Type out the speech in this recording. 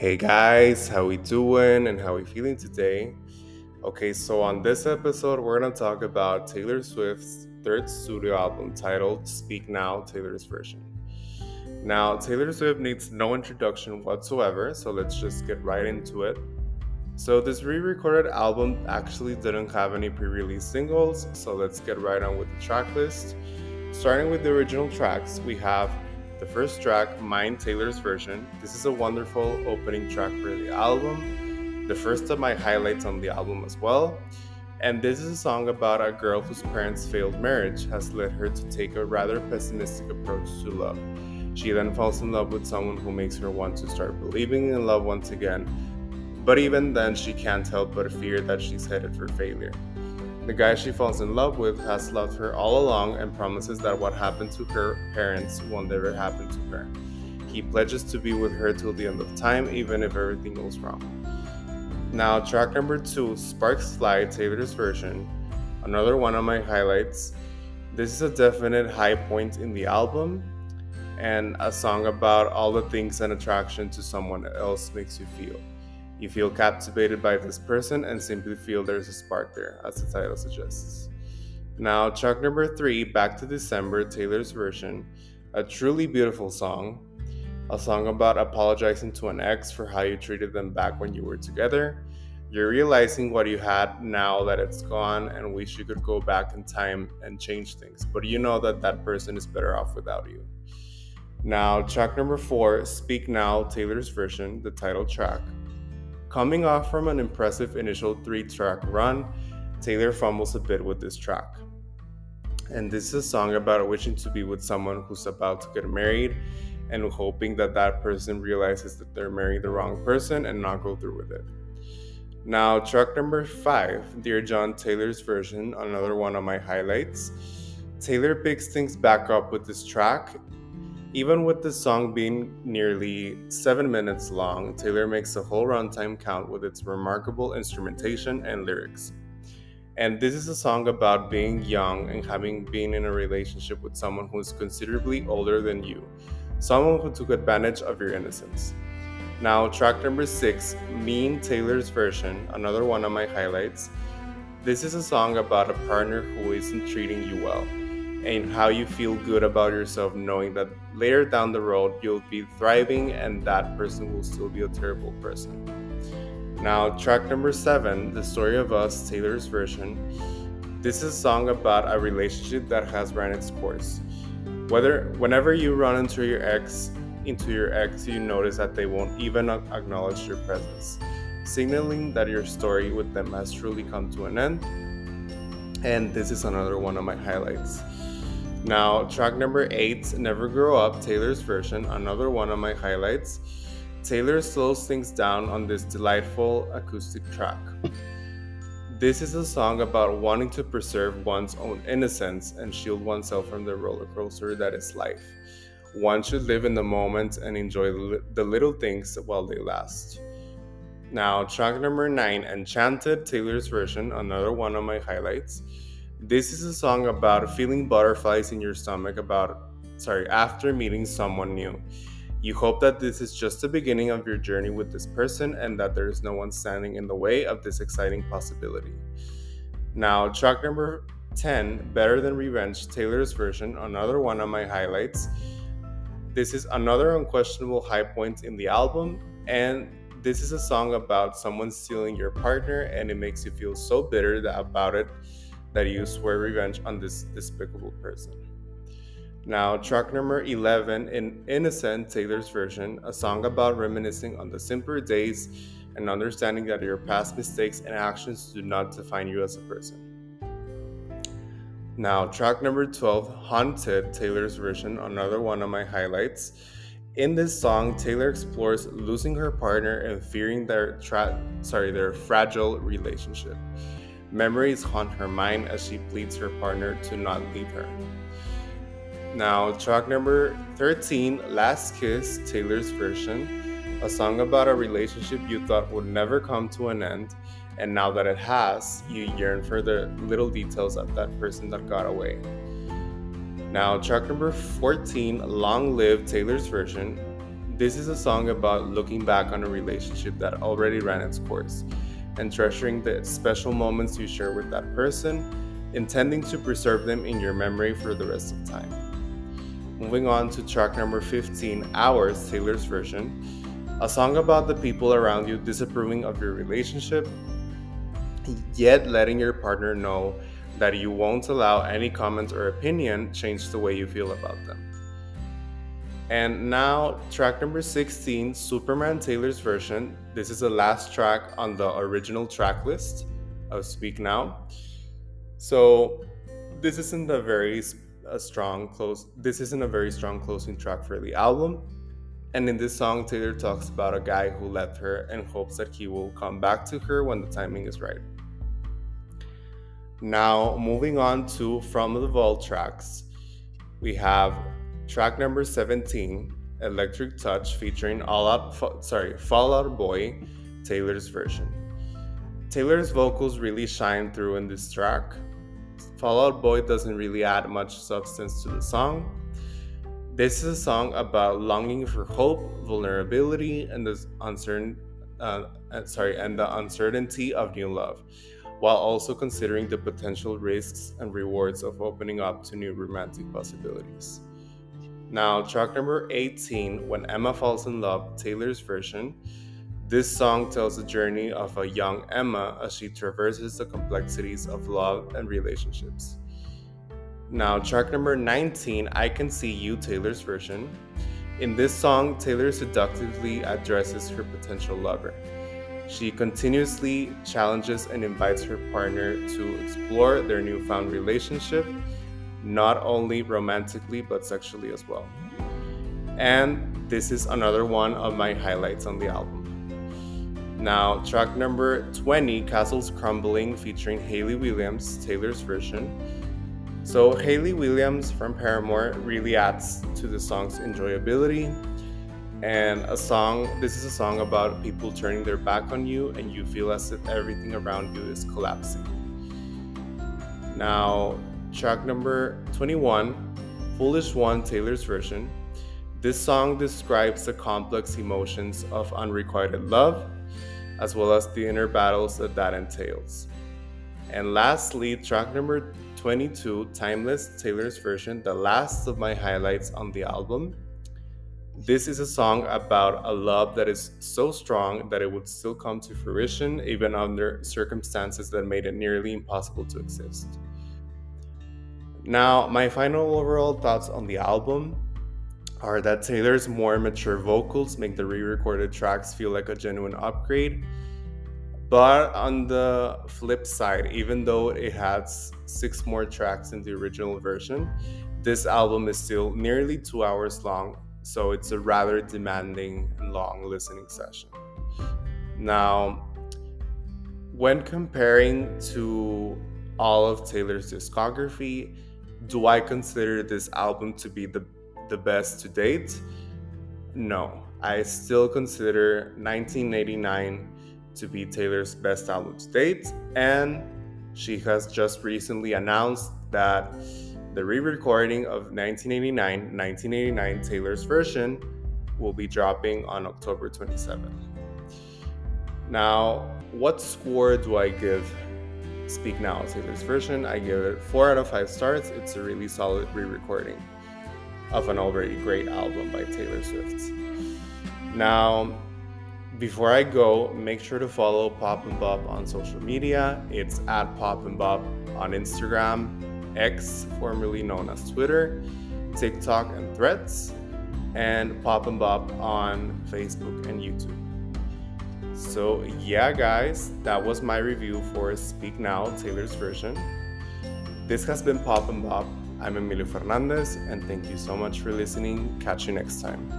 Hey guys, how we doing and how we feeling today? Okay, so on this episode, we're gonna talk about Taylor Swift's third studio album titled Speak Now, Taylor's version. Now, Taylor Swift needs no introduction whatsoever, so let's just get right into it. So, this re recorded album actually didn't have any pre release singles, so let's get right on with the track list. Starting with the original tracks, we have the first track, Mine Taylor's version. This is a wonderful opening track for the album, the first of my highlights on the album as well. And this is a song about a girl whose parents' failed marriage has led her to take a rather pessimistic approach to love. She then falls in love with someone who makes her want to start believing in love once again, but even then, she can't help but fear that she's headed for failure. The guy she falls in love with has loved her all along and promises that what happened to her parents won't ever happen to her. He pledges to be with her till the end of time, even if everything goes wrong. Now, track number 2, Sparks Fly, Taylor's version. Another one of my highlights. This is a definite high point in the album, and a song about all the things an attraction to someone else makes you feel. You feel captivated by this person and simply feel there's a spark there, as the title suggests. Now, track number 3, Back to December, Taylor's version. A truly beautiful song. A song about apologizing to an ex for how you treated them back when you were together. You're realizing what you had now that it's gone and wish you could go back in time and change things, but you know that that person is better off without you. Now, track number 4, Speak Now, Taylor's version, the title track. Coming off from an impressive initial 3-track run, Taylor fumbles a bit with this track. And this is a song about wishing to be with someone who's about to get married and hoping that that person realizes that they're marrying the wrong person and not go through with it. Now, track number 5, Dear John, Taylor's version, another one of my highlights. Taylor picks things back up with this track. Even with the song being nearly 7 minutes long, Taylor makes the whole runtime count with its remarkable instrumentation and lyrics. And this is a song about being young and having been in a relationship with someone who is considerably older than you, someone who took advantage of your innocence. Now, track number 6, Mean, Taylor's version, another one of my highlights. This is a song about a partner who isn't treating you well, and how you feel good about yourself knowing that later down the road you'll be thriving and that person will still be a terrible person. Now, track number 7, The Story of Us, Taylor's version. This is a song about a relationship that has run its course. Whenever you run into your ex, you notice that they won't even acknowledge your presence, signaling that your story with them has truly come to an end. And this is another one of my highlights. Now, track number 8, Never Grow Up, Taylor's version, another one of my highlights. Taylor slows things down on this delightful acoustic track. This is a song about wanting to preserve one's own innocence and shield oneself from the roller coaster that is life. One should live in the moment and enjoy the little things while they last. Now, track number 9, Enchanted, Taylor's version, another one of my highlights. This is a song about feeling butterflies in your stomach after meeting someone new. You hope that this is just the beginning of your journey with this person and that there is no one standing in the way of this exciting possibility. Now, track number 10, Better Than Revenge, Taylor's version, another one of my highlights. This is another unquestionable high point in the album, and this is a song about someone stealing your partner, and it makes you feel so bitter about it that you swear revenge on this despicable person. Now, track number 11, Innocent, Taylor's version, a song about reminiscing on the simpler days and understanding that your past mistakes and actions do not define you as a person. Now, track number 12, Haunted, Taylor's version, another one of my highlights. In this song, Taylor explores losing her partner and fearing their fragile relationship. Memories haunt her mind as she pleads her partner to not leave her. Now, track number 13, Last Kiss, Taylor's version, a song about a relationship you thought would never come to an end, and now that it has, you yearn for the little details of that person that got away. Now, track number 14, Long Live, Taylor's version. This is a song about looking back on a relationship that already ran its course and treasuring the special moments you share with that person, intending to preserve them in your memory for the rest of time. Moving on to track number 15, Hours, Taylor's version, a song about the people around you disapproving of your relationship, yet letting your partner know that you won't allow any comment or opinion change the way you feel about them. And now, track number 16, Superman, Taylor's version. This is the last track on the original track list of Speak Now. So, this isn't a very strong closing track for the album. And in this song, Taylor talks about a guy who left her and hopes that he will come back to her when the timing is right. Now, moving on to From the Vault tracks, we have track number 17, Electric Touch, featuring Fall Out Boy, Taylor's version. Taylor's vocals really shine through in this track. Fall Out Boy doesn't really add much substance to the song. This is a song about longing for hope, vulnerability, and the uncertainty of new love, while also considering the potential risks and rewards of opening up to new romantic possibilities. Now, track number 18, When Emma Falls in Love, Taylor's version. This song tells the journey of a young Emma as she traverses the complexities of love and relationships. Now, track number 19, I Can See You, Taylor's version. In this song, Taylor seductively addresses her potential lover. She continuously challenges and invites her partner to explore their newfound relationship, not only romantically but sexually as well. And this is another one of my highlights on the album. Now, track number 20, Castles Crumbling, featuring Hayley Williams, Taylor's version. So Hayley Williams from Paramore really adds to the song's enjoyability. And this is a song about people turning their back on you and you feel as if everything around you is collapsing. Now, track number 21, Foolish One, Taylor's version. This song describes the complex emotions of unrequited love, as well as the inner battles that entails. And lastly, track number 22, Timeless, Taylor's version, the last of my highlights on the album. This is a song about a love that is so strong that it would still come to fruition even under circumstances that made it nearly impossible to exist. Now, my final overall thoughts on the album are that Taylor's more mature vocals make the re-recorded tracks feel like a genuine upgrade. But on the flip side, even though it has 6 more tracks in the original version, this album is still nearly 2 hours long, so it's a rather demanding and long listening session. Now, when comparing to all of Taylor's discography, do I consider this album to be the best to date? No, I still consider 1989 to be Taylor's best album to date, and she has just recently announced that the re-recording of 1989 Taylor's version will be dropping on October 27th. Now, what score do I give Speak Now, Taylor's version? I give it 4 out of 5 stars. It's a really solid re-recording of an already great album by Taylor Swift. Now, before I go, make sure to follow Pop and Bop on social media. It's at Pop and Bop on Instagram, X, formerly known as Twitter, TikTok, and Threads, and Pop and Bop on Facebook and YouTube. So yeah, guys, that was my review for Speak Now, Taylor's version. This has been Pop and Bop. I'm Emilio Fernandez, and thank you so much for listening. Catch you next time.